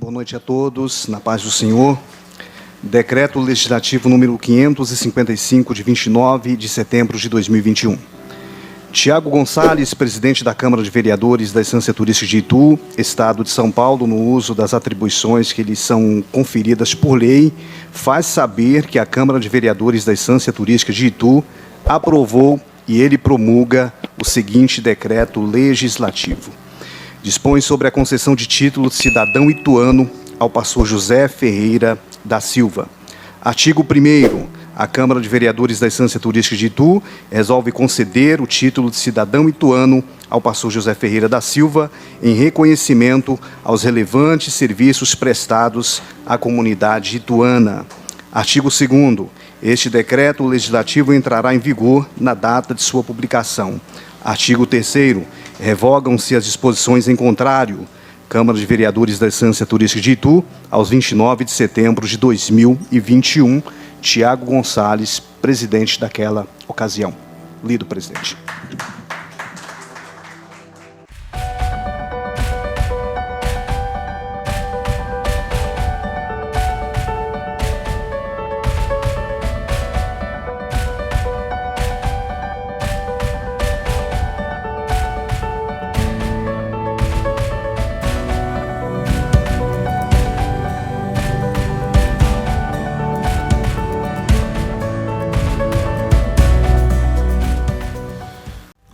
Boa noite a todos, na paz do Senhor. Decreto Legislativo número 555, de 29 de setembro de 2021. Tiago Gonçalves, presidente da Câmara de Vereadores da Estância Turística de Itu, Estado de São Paulo, no uso das atribuições que lhe são conferidas por lei, faz saber que a Câmara de Vereadores da Estância Turística de Itu aprovou e ele promulga o seguinte decreto legislativo. Dispõe sobre a concessão de título de cidadão ituano ao pastor José Ferreira da Silva. Artigo 1º. A Câmara de Vereadores da Estância Turística de Itu resolve conceder o título de cidadão ituano ao pastor José Ferreira da Silva em reconhecimento aos relevantes serviços prestados à comunidade ituana. Artigo 2º. Este decreto legislativo entrará em vigor na data de sua publicação. Artigo 3º. Revogam-se as disposições em contrário. Câmara de Vereadores da Estância Turística de Itu, aos 29 de setembro de 2021, Tiago Gonçalves, presidente daquela ocasião. Lido, presidente.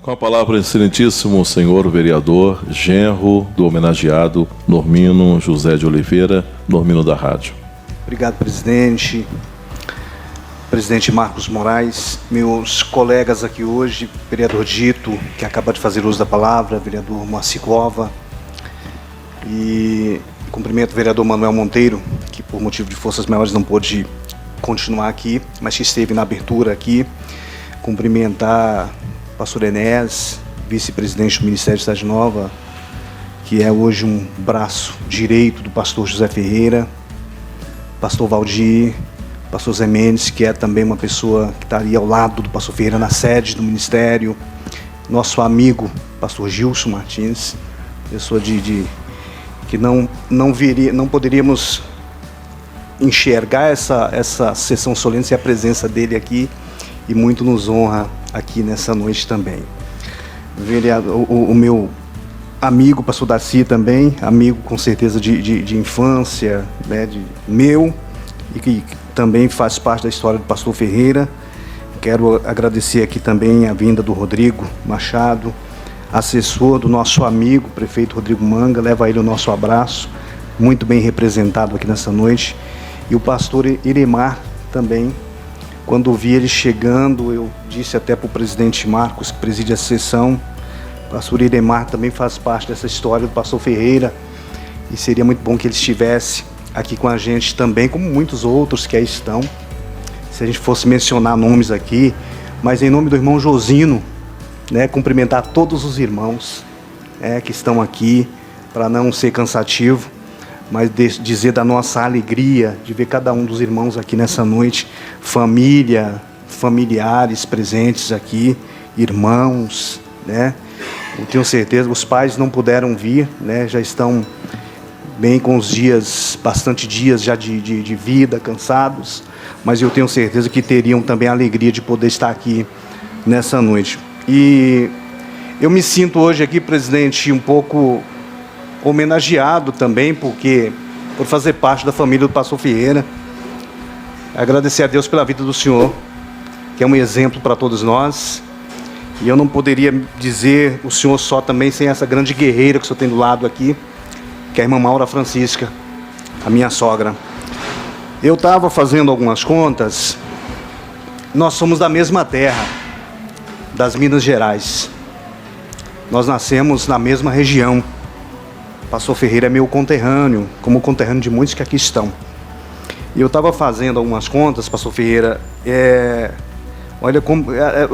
Com a palavra, excelentíssimo senhor vereador, genro do homenageado Normino José de Oliveira, Normino da Rádio. Obrigado, presidente. Presidente Marcos Moraes, meus colegas aqui hoje, vereador Dito, que acaba de fazer uso da palavra, vereador Moacir Cova, e cumprimento o vereador Manuel Monteiro, que por motivo de forças maiores não pôde continuar aqui, mas que esteve na abertura aqui. Cumprimentar pastor Enéas, vice-presidente do Ministério de Cidade Nova, que é hoje um braço direito do pastor José Ferreira, pastor Valdir, pastor Zé Mendes, que é também uma pessoa que estaria ao lado do pastor Ferreira na sede do Ministério, nosso amigo, pastor Gilson Martins, pessoa que não poderíamos enxergar essa sessão solene sem a presença dele aqui, e muito nos honra aqui nessa noite também. O meu amigo, pastor Darcy também, amigo com certeza de infância, né, e que também faz parte da história do pastor Ferreira. Quero agradecer aqui também a vinda do Rodrigo Machado, assessor do nosso amigo, prefeito Rodrigo Manga, leva a ele o nosso abraço, muito bem representado aqui nessa noite. E o pastor Iremar também. Quando vi ele chegando, eu disse até para o presidente Marcos, que preside a sessão, o pastor Iremar também faz parte dessa história do pastor Ferreira, e seria muito bom que ele estivesse aqui com a gente também, como muitos outros que aí estão, se a gente fosse mencionar nomes aqui, mas em nome do irmão Josino, né, cumprimentar todos os irmãos que estão aqui, para não ser cansativo, mas dizer da nossa alegria de ver cada um dos irmãos aqui nessa noite, família, familiares presentes aqui, irmãos, né? Eu tenho certeza, os pais não puderam vir, né? Já estão bem com os dias, bastante dias já de vida, cansados, mas eu tenho certeza que teriam também a alegria de poder estar aqui nessa noite. E eu me sinto hoje aqui, presidente, um pouco homenageado também, por fazer parte da família do pastor Ferreira. Agradecer a Deus pela vida do senhor, que é um exemplo para todos nós. E eu não poderia dizer o senhor só também sem essa grande guerreira que o senhor tem do lado aqui, que é a irmã Maura Francisca, a minha sogra. Eu estava fazendo algumas contas, nós somos da mesma terra, das Minas Gerais. Nós nascemos na mesma região. Pastor Ferreira é meu conterrâneo, como conterrâneo de muitos que aqui estão. E eu estava fazendo algumas contas, pastor Ferreira, olha,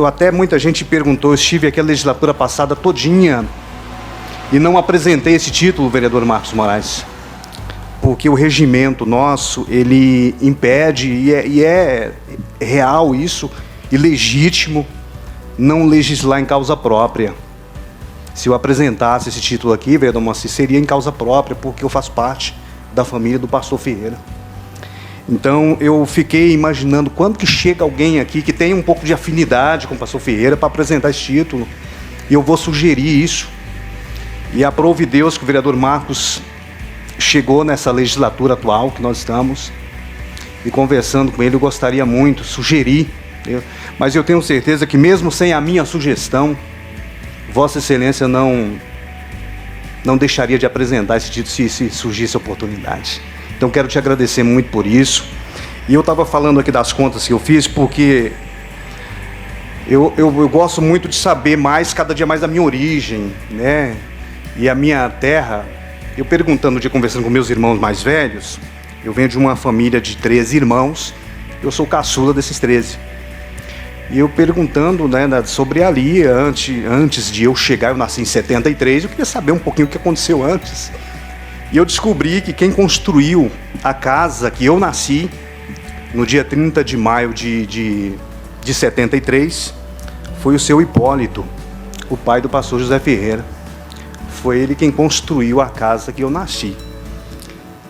até muita gente perguntou, eu estive aqui a legislatura passada todinha e não apresentei esse título, vereador Marcos Moraes, porque o regimento nosso, ele impede, e é real isso, e legítimo, não legislar em causa própria. Se eu apresentasse esse título aqui, vereador Moacir, seria em causa própria, porque eu faço parte da família do pastor Ferreira. Então eu fiquei imaginando quando que chega alguém aqui que tem um pouco de afinidade com o pastor Ferreira para apresentar esse título, e eu vou sugerir isso. E aprove Deus que o vereador Marcos chegou nessa legislatura atual que nós estamos, e conversando com ele eu gostaria muito, sugerir, mas eu tenho certeza que mesmo sem a minha sugestão, Vossa Excelência não deixaria de apresentar esse título se surgisse a oportunidade. Então quero te agradecer muito por isso. E eu estava falando aqui das contas que eu fiz, porque eu gosto muito de saber mais, cada dia mais, da minha origem, né? E a minha terra, eu perguntando um dia, conversando com meus irmãos mais velhos, eu venho de uma família de 13 irmãos, eu sou caçula desses 13. E eu perguntando, né, sobre ali, antes de eu chegar, eu nasci em 73, eu queria saber um pouquinho o que aconteceu antes. E eu descobri que quem construiu a casa que eu nasci, no dia 30 de maio de 73, foi o seu Hipólito, o pai do pastor José Ferreira. Foi ele quem construiu a casa que eu nasci.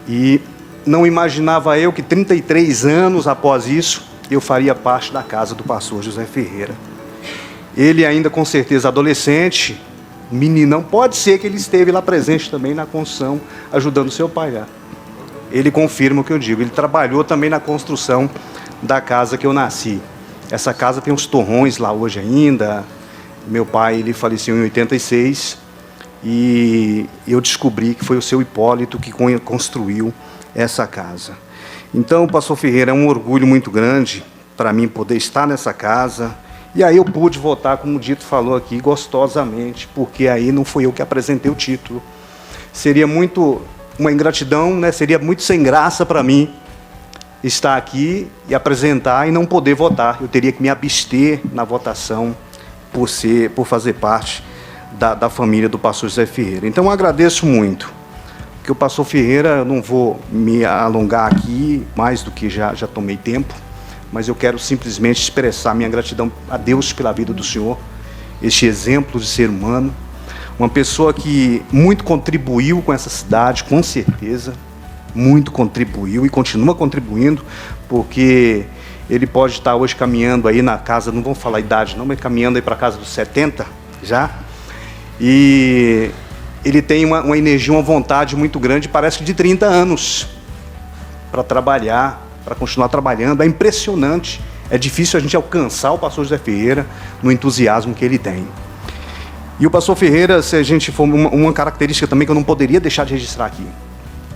E não imaginava eu que 33 anos após isso, eu faria parte da casa do pastor José Ferreira. Ele ainda com certeza adolescente, meninão, pode ser que ele esteve lá presente também na construção, ajudando seu pai. Ele confirma o que eu digo, ele trabalhou também na construção da casa que eu nasci. Essa casa tem uns torrões lá hoje ainda. Meu pai, ele faleceu em 86, e eu descobri que foi o seu Hipólito que construiu essa casa. Então, o pastor Ferreira, é um orgulho muito grande para mim poder estar nessa casa. E aí eu pude votar, como o Dito falou aqui, gostosamente, porque aí não fui eu que apresentei o título. Seria muito uma ingratidão, né? Seria muito sem graça para mim estar aqui e apresentar e não poder votar. Eu teria que me abster na votação por fazer parte da família do pastor José Ferreira. Então eu agradeço muito. Porque o pastor Ferreira, eu não vou me alongar aqui mais do que já tomei tempo, mas eu quero simplesmente expressar minha gratidão a Deus pela vida do senhor, este exemplo de ser humano, uma pessoa que muito contribuiu com essa cidade, com certeza, muito contribuiu e continua contribuindo, porque ele pode estar hoje caminhando aí na casa, não vamos falar a idade não, mas caminhando aí para a casa dos 70 já, e ele tem uma energia, uma vontade muito grande, parece que de 30 anos, para trabalhar, para continuar trabalhando. É impressionante, é difícil a gente alcançar o pastor José Ferreira no entusiasmo que ele tem. E o pastor Ferreira, se a gente for uma característica também que eu não poderia deixar de registrar aqui,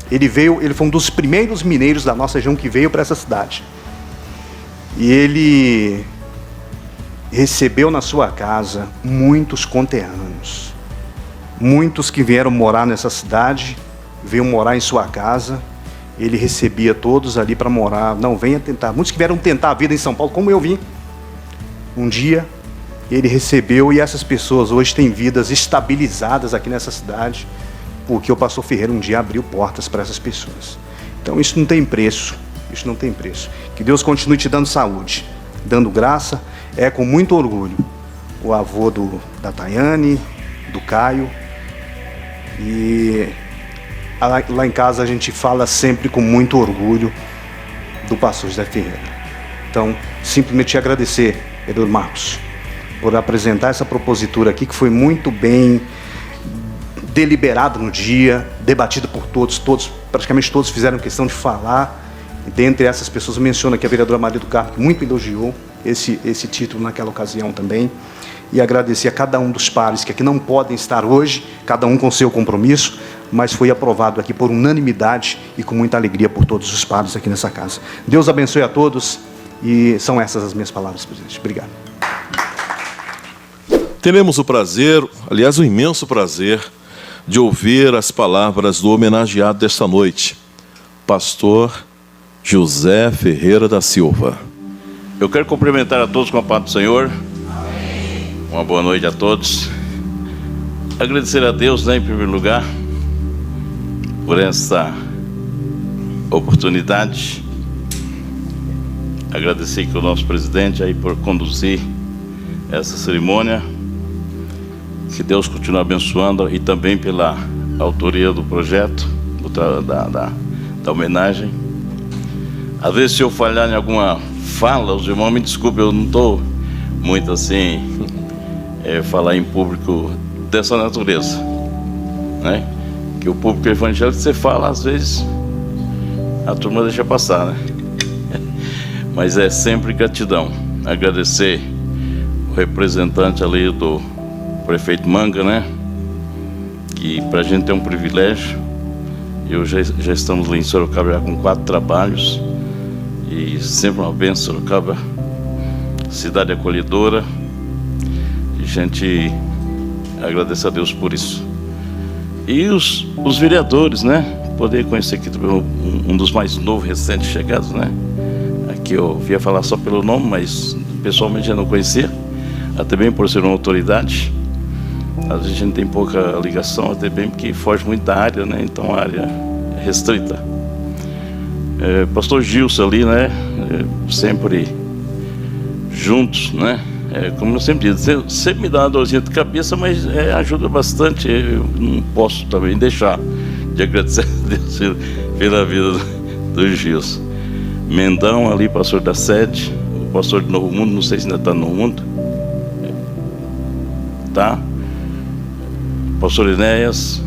ele foi um dos primeiros mineiros da nossa região que veio para essa cidade. E ele recebeu na sua casa muitos conterrâneos. Muitos que vieram morar nessa cidade, veio morar em sua casa, ele recebia todos ali para morar. Não, venha tentar. Muitos que vieram tentar a vida em São Paulo, como eu vim. Um dia, ele recebeu, e essas pessoas hoje têm vidas estabilizadas aqui nessa cidade, porque o pastor Ferreira um dia abriu portas para essas pessoas. Então isso não tem preço, isso não tem preço. Que Deus continue te dando saúde, dando graça. É com muito orgulho o avô da Tayane, do Caio. E lá em casa a gente fala sempre com muito orgulho do pastor José Ferreira. Então, simplesmente te agradecer, vereador Marcos, por apresentar essa propositura aqui, que foi muito bem deliberada no dia, debatida por todos, praticamente todos fizeram questão de falar. E dentre essas pessoas, eu menciono aqui a vereadora Maria do Carmo, que muito elogiou esse título naquela ocasião também. E agradecer a cada um dos pares que aqui não podem estar hoje, cada um com seu compromisso, mas foi aprovado aqui por unanimidade e com muita alegria por todos os pares aqui nessa casa. Deus abençoe a todos, e são essas as minhas palavras, presidente. Obrigado. Teremos o prazer, aliás, o imenso prazer, de ouvir as palavras do homenageado desta noite, pastor José Ferreira da Silva. Eu quero cumprimentar a todos com a paz do Senhor. Uma boa noite a todos. Agradecer a Deus, em primeiro lugar, por essa oportunidade. Agradecer aqui ao nosso presidente aí por conduzir essa cerimônia. Que Deus continue abençoando, e também pela autoria do projeto, da homenagem. Às vezes, se eu falhar em alguma fala, os irmãos me desculpem, eu não estou muito assim, falar em público dessa natureza, né? Que o público evangélico, você fala, às vezes, a turma deixa passar, né? Mas é sempre gratidão. Agradecer o representante ali do prefeito Manga, né? Que pra gente é um privilégio. Eu já estamos lá em Sorocaba já com 4 trabalhos. E sempre uma bênção, Sorocaba, cidade acolhedora. E a gente agradece a Deus por isso. E os vereadores, né? Poder conhecer aqui também um dos mais novos, recentes chegados, né? Aqui eu via falar só pelo nome, mas pessoalmente já não conhecia. Até bem por ser uma autoridade. Às vezes a gente tem pouca ligação, até bem porque foge muito da área, né? Então a área é restrita. Pastor Gilson ali, né? Sempre juntos, né? Como eu sempre digo, sempre me dá uma dorzinha de cabeça, mas ajuda bastante. Eu não posso também deixar de agradecer a Deus pela vida do Gilson. Mendão ali, pastor da sede, o pastor de Novo Mundo, não sei se ainda está no Novo Mundo. Tá? Pastor Enéas.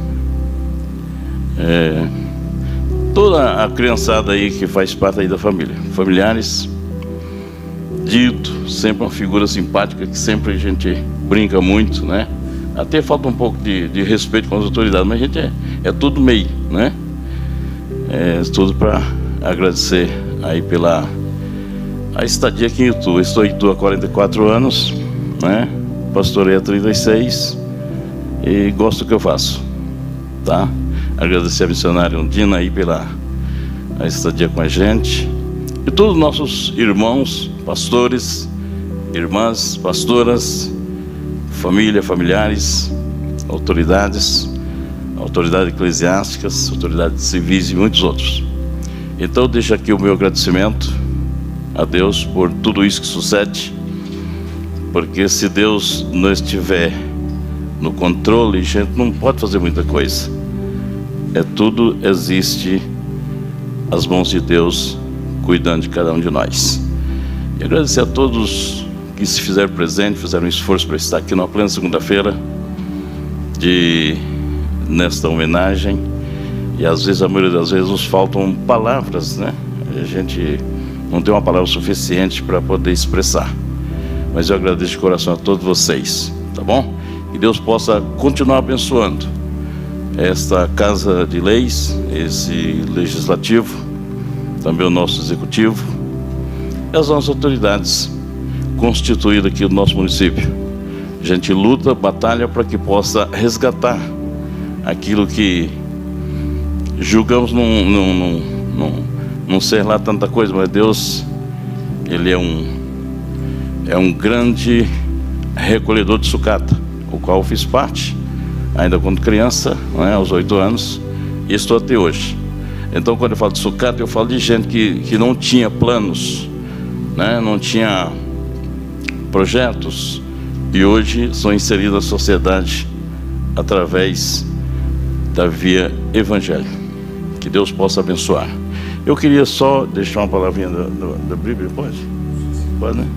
Toda a criançada aí que faz parte aí da família. Familiares. Dito, sempre uma figura simpática que sempre a gente brinca muito, né? Até falta um pouco de respeito com as autoridades, mas a gente é tudo meio, né? Tudo para agradecer aí pela a estadia aqui em Itu. Eu estou em Itu há 44 anos, né? Pastorei há 36 e gosto do que eu faço, tá? Agradecer a missionária Undina aí pela a estadia com a gente. E todos os nossos irmãos, pastores, irmãs, pastoras, família, familiares, autoridades eclesiásticas, autoridades civis e muitos outros. Então deixo aqui o meu agradecimento a Deus por tudo isso que sucede, porque se Deus não estiver no controle, a gente não pode fazer muita coisa. Tudo existe as mãos de Deus cuidando de cada um de nós. E agradecer a todos que se fizeram presente, fizeram um esforço para estar aqui na plena segunda-feira nesta homenagem. E às vezes, a maioria das vezes, nos faltam palavras, né? A gente não tem uma palavra suficiente para poder expressar. Mas eu agradeço de coração a todos vocês, tá bom? Que Deus possa continuar abençoando esta Casa de Leis, esse Legislativo, também o nosso Executivo e as nossas autoridades constituídas aqui no nosso município. A gente luta, batalha para que possa resgatar aquilo que julgamos não ser lá tanta coisa, mas Deus, Ele é um grande recolhedor de sucata, o qual eu fiz parte, ainda quando criança, né, aos 8 anos, e estou até hoje. Então, quando eu falo de sucata, eu falo de gente que não tinha planos, né, não tinha projetos, e hoje são inseridos na sociedade através da via evangélica. Que Deus possa abençoar. Eu queria só deixar uma palavrinha da Bíblia, pode? Pode, né?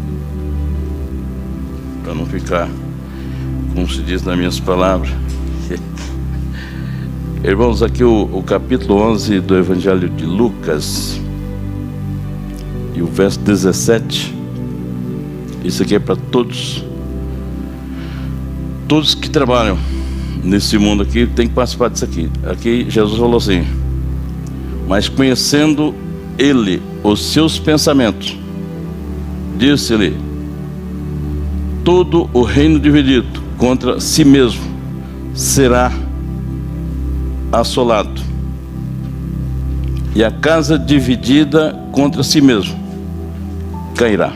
Para não ficar, como se diz nas minhas palavras. Irmãos, aqui o capítulo 11 do Evangelho de Lucas e o verso 17. Isso aqui é para todos que trabalham nesse mundo aqui, tem que participar disso aqui. Aqui Jesus falou assim: mas conhecendo ele os seus pensamentos, disse-lhe: todo o reino dividido contra si mesmo será assolado, e a casa dividida contra si mesmo cairá.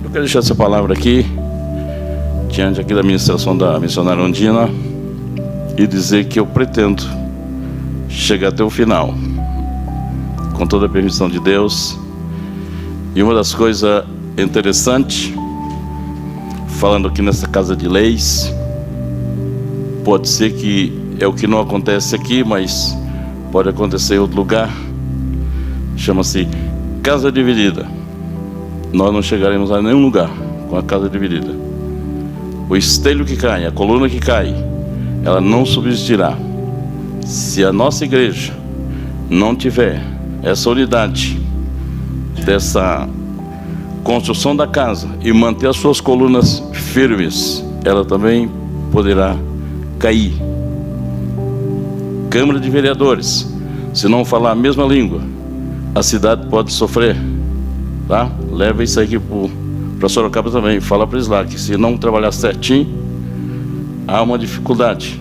Eu quero deixar essa palavra aqui diante aqui da ministração da missionária Undina e dizer que eu pretendo chegar até o final, com toda a permissão de Deus. E uma das coisas interessantes, falando aqui nessa Casa de Leis, pode ser que é o que não acontece aqui, mas pode acontecer em outro lugar. Chama-se casa dividida. Nós não chegaremos a nenhum lugar com a casa dividida. O estelho que cai, a coluna que cai, ela não subsistirá. Se a nossa igreja não tiver essa unidade dessa construção da casa e manter as suas colunas firmes, ela também poderá cair. Câmara de Vereadores, se não falar a mesma língua, a cidade pode sofrer, tá? Leva isso aqui para Sorocaba também. Fala para eles lá que se não trabalhar certinho, há uma dificuldade.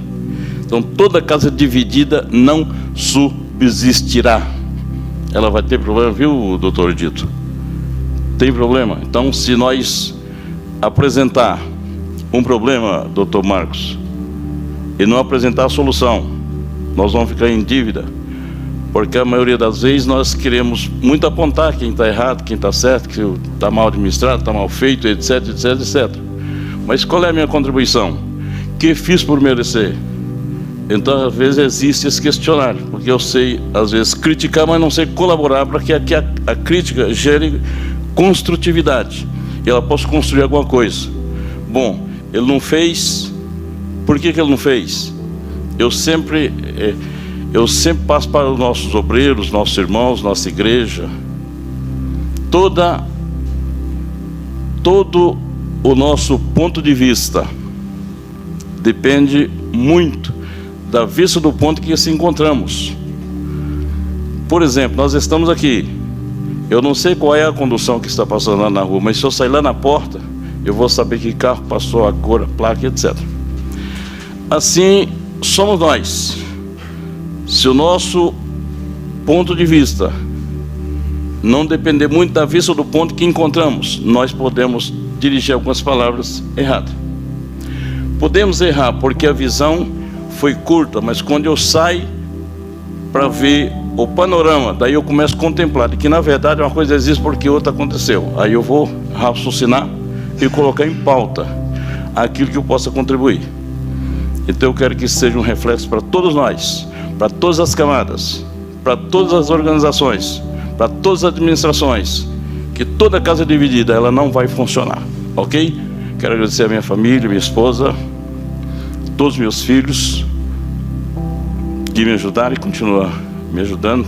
Então toda casa dividida não subsistirá. Ela vai ter problema, viu, doutor Dito? Tem problema. Então, se nós apresentar um problema, doutor Marcos, e não apresentar a solução, nós vamos ficar em dívida, porque a maioria das vezes nós queremos muito apontar quem está errado, quem está certo, que está mal administrado, está mal feito, etc, etc, etc. Mas qual é a minha contribuição? O que fiz por merecer? Então, às vezes, existe esse questionário, porque eu sei, às vezes, criticar, mas não sei colaborar para que a crítica gere construtividade e ela possa construir alguma coisa. Bom, ele não fez, por que ele não fez? Eu sempre passo para os nossos obreiros, nossos irmãos, nossa igreja, todo o nosso ponto de vista depende muito da vista do ponto que se encontramos. Por exemplo, nós estamos aqui, eu não sei qual é a condução que está passando lá na rua, mas se eu sair lá na porta, eu vou saber que carro passou, a cor, a placa, etc. Assim somos nós. Se o nosso ponto de vista não depender muito da vista do ponto que encontramos, nós podemos dirigir algumas palavras erradas. Podemos errar porque a visão foi curta, mas quando eu saio para ver o panorama, daí eu começo a contemplar, de que na verdade uma coisa existe porque outra aconteceu. Aí eu vou raciocinar e colocar em pauta aquilo que eu possa contribuir. Então eu quero que isso seja um reflexo para todos nós, para todas as camadas, para todas as organizações, para todas as administrações, que toda casa dividida, ela não vai funcionar, ok? Quero agradecer a minha família, minha esposa, todos os meus filhos, que me ajudaram e continuam me ajudando.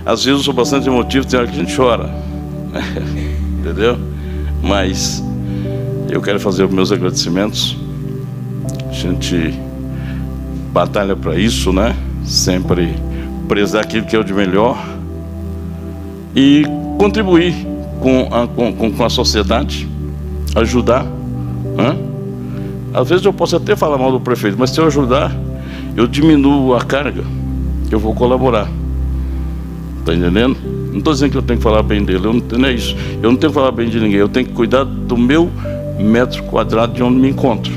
Às vezes eu sou bastante emotivo, tem hora que a gente chora, entendeu? Mas eu quero fazer os meus agradecimentos. A gente batalha para isso, né? Sempre prezar aquilo que é o de melhor e contribuir com a sociedade, ajudar, né? Às vezes eu posso até falar mal do prefeito, mas se eu ajudar, eu diminuo a carga, eu vou colaborar. Está entendendo? Não estou dizendo que eu tenho que falar bem dele, não é isso. Eu não tenho que falar bem de ninguém, eu tenho que cuidar do meu metro quadrado de onde me encontro,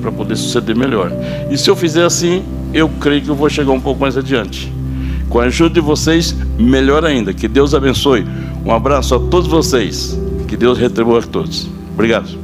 para poder suceder melhor. E se eu fizer assim, eu creio que eu vou chegar um pouco mais adiante. Com a ajuda de vocês, melhor ainda. Que Deus abençoe. Um abraço a todos vocês. Que Deus retribua a todos. Obrigado.